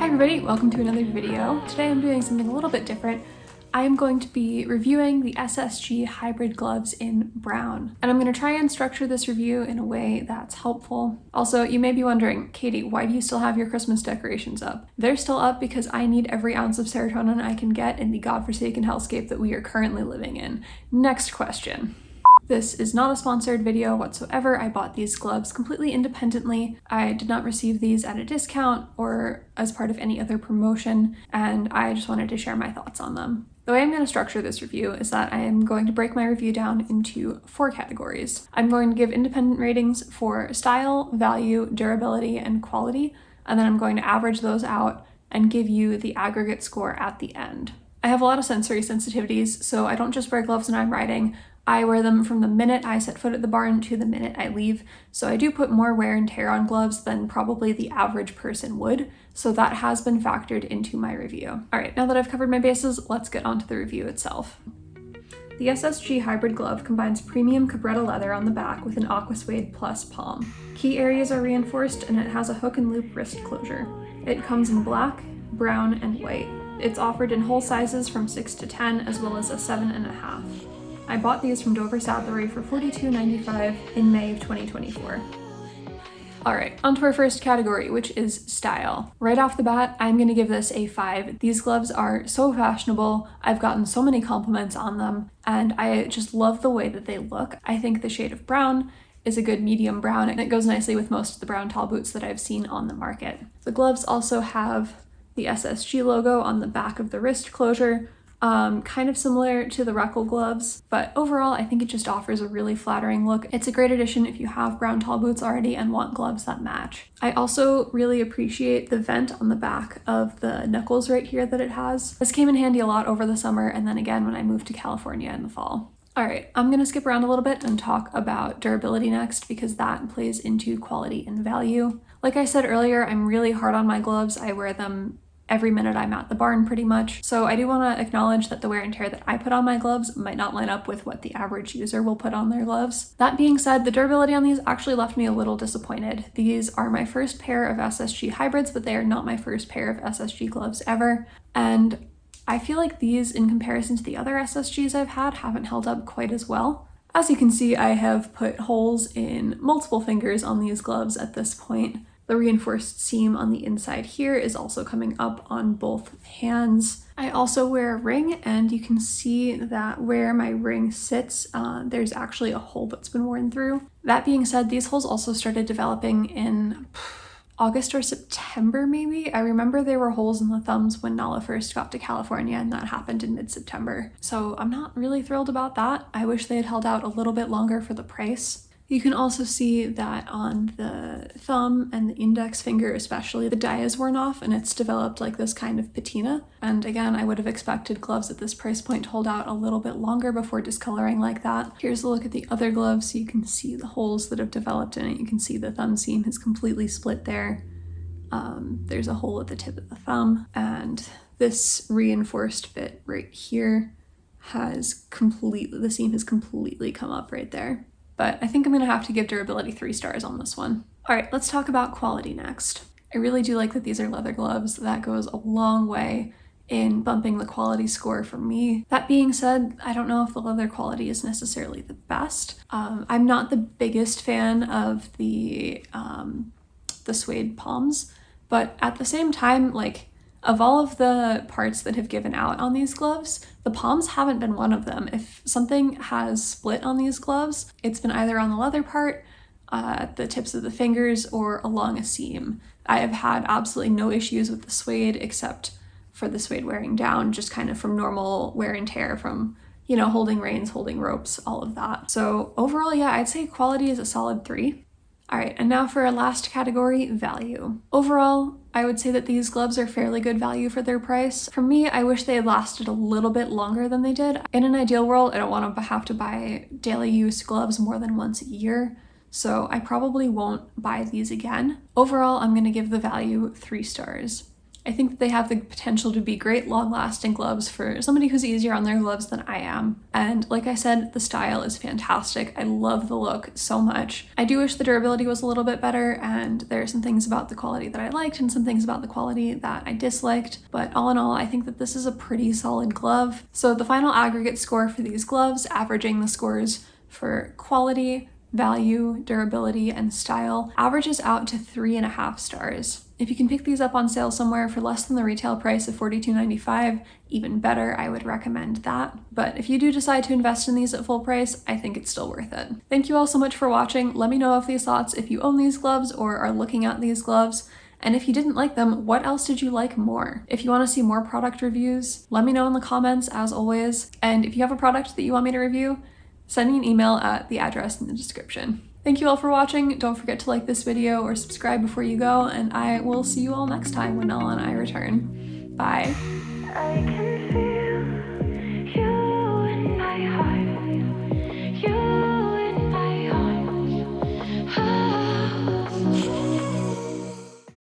Hi everybody, welcome to another video. Today I'm doing something a little bit different. I am going to be reviewing the SSG hybrid gloves in brown, and I'm going to try and structure this review in a way that's helpful. Also, you may be wondering, Katie, why do you still have your Christmas decorations up? They're still up because I need every ounce of serotonin I can get in the godforsaken hellscape that we are currently living in. Next question. This is not a sponsored video whatsoever. I bought these gloves completely independently. I did not receive these at a discount or as part of any other promotion, and I just wanted to share my thoughts on them. The way I'm going to structure this review is that I am going to break my review down into 4 categories. I'm going to give independent ratings for style, value, durability, and quality, and then I'm going to average those out and give you the aggregate score at the end. I have a lot of sensory sensitivities, so I don't just wear gloves when I'm riding. I wear them from the minute I set foot at the barn to the minute I leave, so I do put more wear and tear on gloves than probably the average person would, so that has been factored into my review. Alright, now that I've covered my bases, let's get on to the review itself. The SSG hybrid glove combines premium cabretta leather on the back with an aquasuede plus palm. Key areas are reinforced and it has a hook and loop wrist closure. It comes in black, brown, and white. It's offered in whole sizes from 6 to 10 as well as a 7.5. I bought these from Dover Saddlery for $42.95 in May of 2024. Alright, on to our first category, which is style. Right off the bat, I'm going to give this a 5. These gloves are so fashionable, I've gotten so many compliments on them, and I just love the way that they look. I think the shade of brown is a good medium brown, and it goes nicely with most of the brown tall boots that I've seen on the market. The gloves also have the SSG logo on the back of the wrist closure, kind of similar to the Reckle gloves, but overall I think it just offers a really flattering look. It's a great addition if you have brown tall boots already and want gloves that match. I also really appreciate the vent on the back of the knuckles right here that it has. This came in handy a lot over the summer and then again when I moved to California in the fall. Alright, I'm going to skip around a little bit and talk about durability next because that plays into quality and value. Like I said earlier, I'm really hard on my gloves. I wear them every minute I'm at the barn pretty much. So I do want to acknowledge that the wear and tear that I put on my gloves might not line up with what the average user will put on their gloves. That being said, the durability on these actually left me a little disappointed. These are my first pair of SSG hybrids, but they are not my first pair of SSG gloves ever. And I feel like these, in comparison to the other SSGs I've had, haven't held up quite as well. As you can see, I have put holes in multiple fingers on these gloves at this point. The reinforced seam on the inside here is also coming up on both hands. I also wear a ring, and you can see that where my ring sits, there's actually a hole that's been worn through. That being said, these holes also started developing in August or September maybe. I remember there were holes in the thumbs when Nala first got to California, and that happened in mid-September. So I'm not really thrilled about that. I wish they had held out a little bit longer for the price. You can also see that on the thumb and the index finger especially, the dye is worn off and it's developed like this kind of patina. And again, I would have expected gloves at this price point to hold out a little bit longer before discoloring like that. Here's a look at the other gloves so you can see the holes that have developed in it. You can see the thumb seam is completely split there. There's a hole at the tip of the thumb, and this reinforced bit right here the seam has completely come up right there. But I think I'm going to have to give durability 3 stars on this one. Alright, let's talk about quality next. I really do like that these are leather gloves. That goes a long way in bumping the quality score for me. That being said, I don't know if the leather quality is necessarily the best. I'm not the biggest fan of the suede palms, but at the same time, like, of all of the parts that have given out on these gloves, the palms haven't been one of them. If something has split on these gloves, it's been either on the leather part, at the tips of the fingers, or along a seam. I have had absolutely no issues with the suede except for the suede wearing down, just kind of from normal wear and tear from, you know, holding reins, holding ropes, all of that. So overall, yeah, I'd say quality is a solid 3. Alright, and now for our last category, value. Overall, I would say that these gloves are fairly good value for their price. For me, I wish they had lasted a little bit longer than they did. In an ideal world, I don't want to have to buy daily use gloves more than once a year, so I probably won't buy these again. Overall, I'm going to give the value 3 stars. I think that they have the potential to be great long-lasting gloves for somebody who's easier on their gloves than I am. And like I said, the style is fantastic. I love the look so much. I do wish the durability was a little bit better, and there are some things about the quality that I liked and some things about the quality that I disliked, but all in all, I think that this is a pretty solid glove. So the final aggregate score for these gloves, averaging the scores for quality, value, durability, and style, averages out to 3.5 stars. If you can pick these up on sale somewhere for less than the retail price of $42.95, even better, I would recommend that. But if you do decide to invest in these at full price, I think it's still worth it. Thank you all so much for watching. Let me know of these thoughts if you own these gloves or are looking at these gloves. And if you didn't like them, what else did you like more? If you want to see more product reviews, let me know in the comments as always. And if you have a product that you want me to review, send me an email at the address in the description. Thank you all for watching. Don't forget to like this video or subscribe before you go, and I will see you all next time when Ella and I return. Bye.